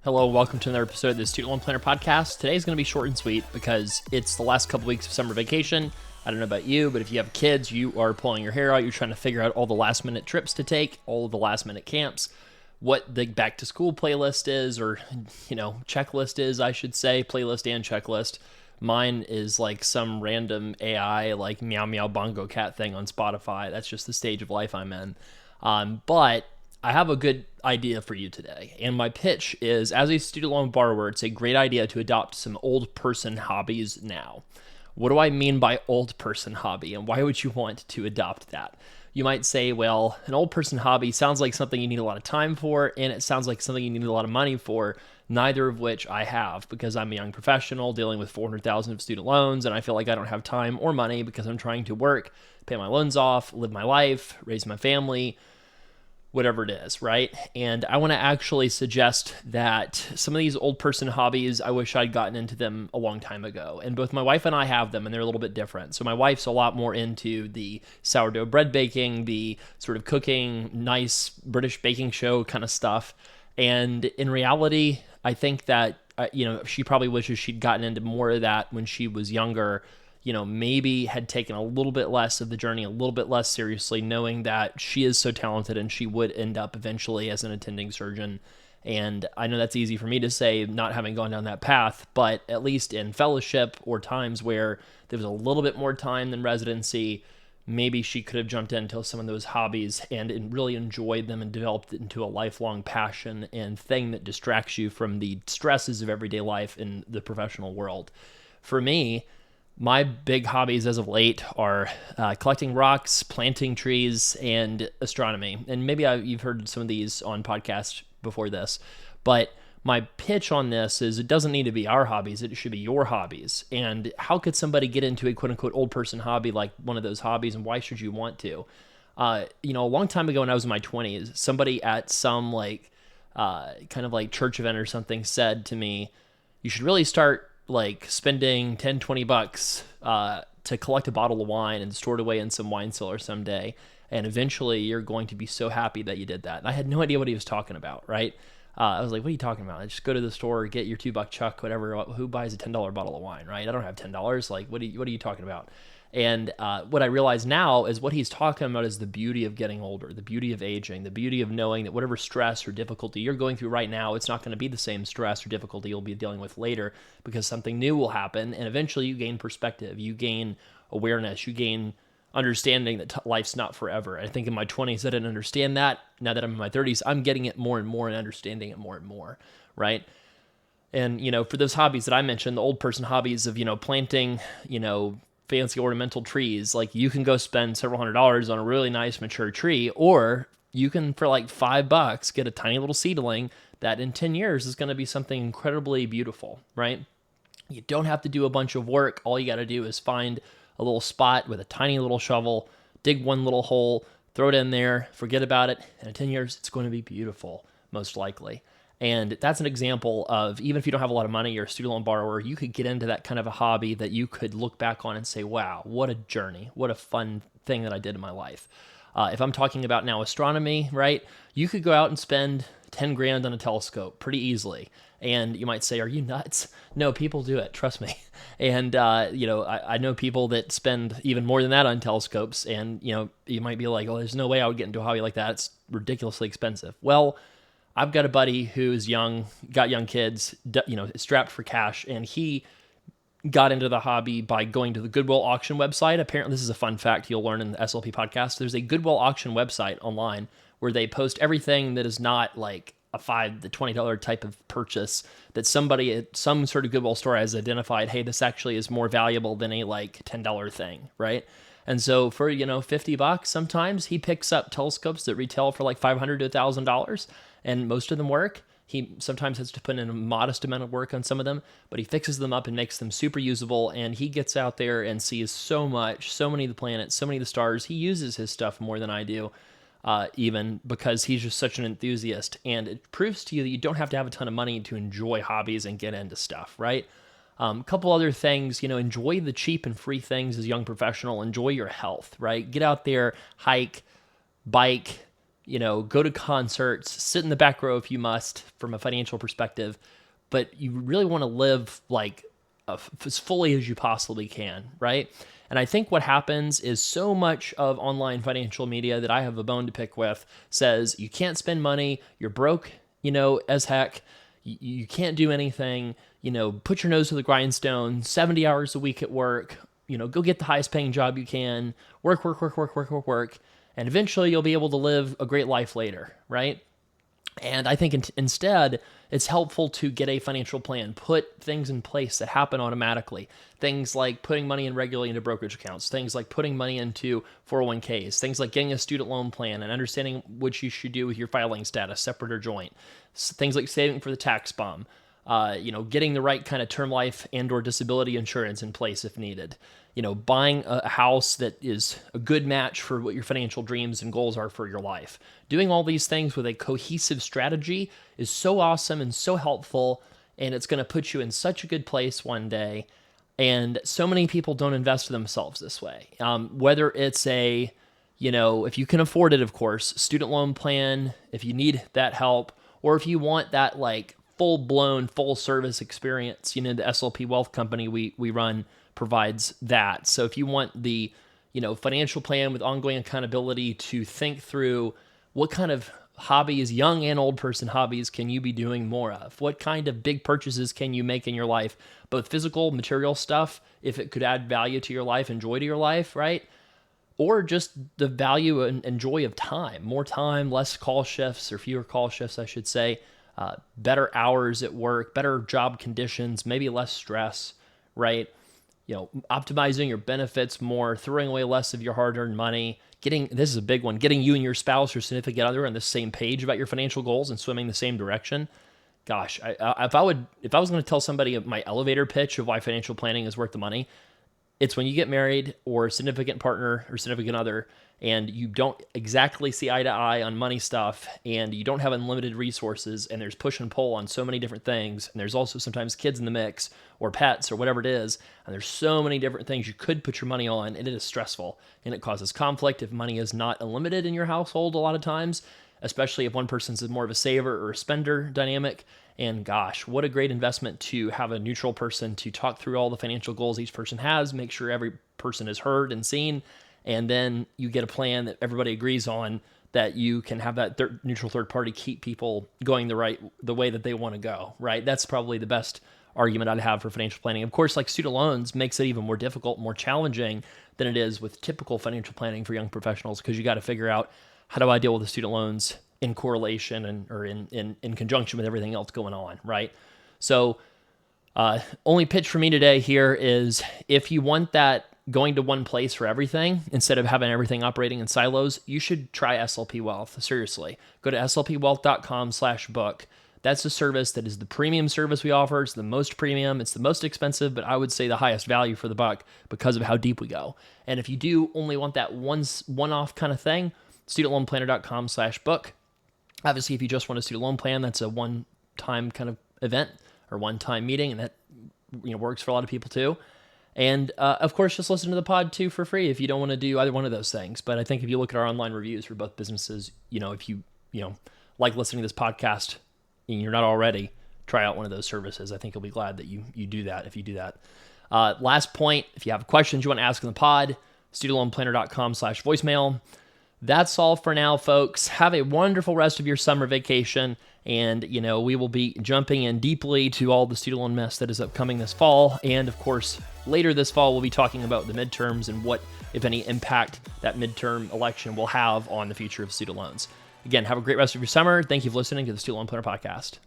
Hello, welcome to another episode of the Student Loan Planner Podcast. Today's going to be short and sweet because it's the last couple weeks of summer vacation. I don't know about you, but if you have kids, you are pulling your hair out. You're trying to figure out all the last minute trips to take, all of the last minute camps, what the back to school playlist is, or, checklist is, I should say, playlist and checklist. Mine is like some random AI, like meow meow bongo cat thing on Spotify. That's just the stage of life I'm in. But I have a good idea for you today. And my pitch is, as a student loan borrower, it's a great idea to adopt some old person hobbies now. What do I mean by old person hobby, and why would you want to adopt that? You might say, well, an old person hobby sounds like something you need a lot of time for, and it sounds like something you need a lot of money for, neither of which I have, because I'm a young professional dealing with $400,000 of student loans, and I feel like I don't have time or money because I'm trying to work, pay my loans off, live my life, raise my family, whatever it is, right? And I want to actually suggest that some of these old person hobbies, I wish I'd gotten into them a long time ago. And both my wife and I have them, and they're a little bit different. So my wife's a lot more into the sourdough bread baking, the sort of cooking, nice British baking show kind of stuff. And in reality, I think that, she probably wishes she'd gotten into more of that when she was younger, maybe had taken a little bit less of the journey, a little bit less seriously, knowing that she is so talented and she would end up eventually as an attending surgeon. And I know that's easy for me to say, not having gone down that path, but at least in fellowship or times where there was a little bit more time than residency, maybe she could have jumped into some of those hobbies and really enjoyed them and developed it into a lifelong passion and thing that distracts you from the stresses of everyday life in the professional world. For me, my big hobbies as of late are collecting rocks, planting trees, and astronomy. And maybe you've heard some of these on podcasts before this, but my pitch on this is it doesn't need to be our hobbies, it should be your hobbies. And how could somebody get into a quote-unquote old person hobby like one of those hobbies, and why should you want to? A long time ago when I was in my 20s, somebody at some kind of like church event or something said to me, you should really start like spending 10, 20 bucks to collect a bottle of wine and store it away in some wine cellar someday. And eventually you're going to be so happy that you did that. And I had no idea what he was talking about, right? I was like, what are you talking about? Just go to the store, get your $2 chuck, whatever. Who buys a $10 bottle of wine, right? I don't have $10. Like, what are you talking about? And what I realize now is what he's talking about is the beauty of getting older, the beauty of aging, the beauty of knowing that whatever stress or difficulty you're going through right now, it's not going to be the same stress or difficulty you'll be dealing with later, because something new will happen, and eventually you gain perspective, you gain awareness, you gain understanding that life's not forever. I think in my 20s I didn't understand that. Now that I'm in my 30s, I'm getting it more and more and understanding it more and more, right? And, for those hobbies that I mentioned, the old person hobbies of, planting, fancy ornamental trees, like you can go spend several $100s on a really nice mature tree, or you can, for like $5, get a tiny little seedling that in 10 years is going to be something incredibly beautiful, right? You don't have to do a bunch of work. All you got to do is find a little spot with a tiny little shovel, dig one little hole, throw it in there, forget about it, and in 10 years, it's going to be beautiful, most likely. And that's an example of, even if you don't have a lot of money, you're a student loan borrower, you could get into that kind of a hobby that you could look back on and say, wow, what a journey, what a fun thing that I did in my life. If I'm talking about now astronomy, right, you could go out and spend 10 grand on a telescope pretty easily. And you might say, are you nuts? No, people do it, trust me. And, I know people that spend even more than that on telescopes. And, you might be like, oh, there's no way I would get into a hobby like that. It's ridiculously expensive. Well, I've got a buddy who's young, got young kids, strapped for cash, and he got into the hobby by going to the Goodwill auction website. Apparently, this is a fun fact you'll learn in the SLP podcast. There's a Goodwill auction website online where they post everything that is not like a $5 to $20 type of purchase that somebody at some sort of Goodwill store has identified, hey, this actually is more valuable than a like $10 thing, right? And so for, $50, sometimes he picks up telescopes that retail for like $500 to $1,000, and most of them work. He sometimes has to put in a modest amount of work on some of them, but he fixes them up and makes them super usable, and he gets out there and sees so many of the planets, so many of the stars. He uses his stuff more than I do, even because he's just such an enthusiast, and it proves to you that you don't have to have a ton of money to enjoy hobbies and get into stuff, right? A couple other things, enjoy the cheap and free things as a young professional. Enjoy your health, right? Get out there, hike, bike, go to concerts, sit in the back row if you must from a financial perspective, but you really want to live like as fully as you possibly can, right? And I think what happens is so much of online financial media that I have a bone to pick with says you can't spend money, you're broke, as heck, you can't do anything, put your nose to the grindstone, 70 hours a week at work, go get the highest paying job you can, work, and eventually you'll be able to live a great life later, right? And I think instead, it's helpful to get a financial plan, put things in place that happen automatically. Things like putting money in regularly into brokerage accounts, things like putting money into 401ks, things like getting a student loan plan and understanding what you should do with your filing status, separate or joint, things like saving for the tax bomb, getting the right kind of term life and or disability insurance in place if needed. Buying a house that is a good match for what your financial dreams and goals are for your life. Doing all these things with a cohesive strategy is so awesome and so helpful, and it's going to put you in such a good place one day. And so many people don't invest in themselves this way. Whether it's if you can afford it, of course, student loan plan, if you need that help, or if you want that like full-blown, full-service experience, the SLP Wealth Company we run provides that. So if you want the, financial plan with ongoing accountability to think through what kind of hobbies, young and old person hobbies, can you be doing more of? What kind of big purchases can you make in your life? Both physical, material stuff, if it could add value to your life and joy to your life, right? Or just the value and joy of time. More time, less call shifts, or fewer call shifts, I should say. Better hours at work, better job conditions, maybe less stress, right? Optimizing your benefits more, throwing away less of your hard-earned money, this is a big one, getting you and your spouse or significant other on the same page about your financial goals and swimming the same direction. Gosh, if I was going to tell somebody my elevator pitch of why financial planning is worth the money, it's when you get married or a significant partner or significant other and you don't exactly see eye to eye on money stuff and you don't have unlimited resources and there's push and pull on so many different things. And there's also sometimes kids in the mix or pets or whatever it is. And there's so many different things you could put your money on, and it is stressful and it causes conflict if money is not unlimited in your household a lot of times, especially if one person's more of a saver or a spender dynamic. And gosh, what a great investment to have a neutral person to talk through all the financial goals each person has, make sure every person is heard and seen, and then you get a plan that everybody agrees on that you can have that neutral third party keep people going the way that they want to go, right? That's probably the best argument I'd have for financial planning. Of course, like student loans makes it even more difficult, more challenging than it is with typical financial planning for young professionals, because you got to figure out, how do I deal with the student loans in correlation or in conjunction with everything else going on, right? So only pitch for me today here is, if you want that going to one place for everything instead of having everything operating in silos, you should try SLP Wealth. Seriously, go to slpwealth.com/book. That's a service that is the premium service we offer. It's the most premium. It's the most expensive, but I would say the highest value for the buck because of how deep we go. And if you do only want that one-off kind of thing, studentloanplanner.com/book. Obviously, if you just want a student loan plan, that's a one-time kind of event or one-time meeting, and that works for a lot of people too. And of course, just listen to the pod too for free if you don't want to do either one of those things. But I think if you look at our online reviews for both businesses, if you like listening to this podcast and you're not already, try out one of those services. I think you'll be glad that you do that if you do that. Last point, if you have questions you want to ask in the pod, studentloanplanner.com/voicemail. That's all for now, folks. Have a wonderful rest of your summer vacation. And, we will be jumping in deeply to all the student loan mess that is upcoming this fall. And, of course, later this fall, we'll be talking about the midterms and what, if any, impact that midterm election will have on the future of student loans. Again, have a great rest of your summer. Thank you for listening to the Student Loan Planner Podcast.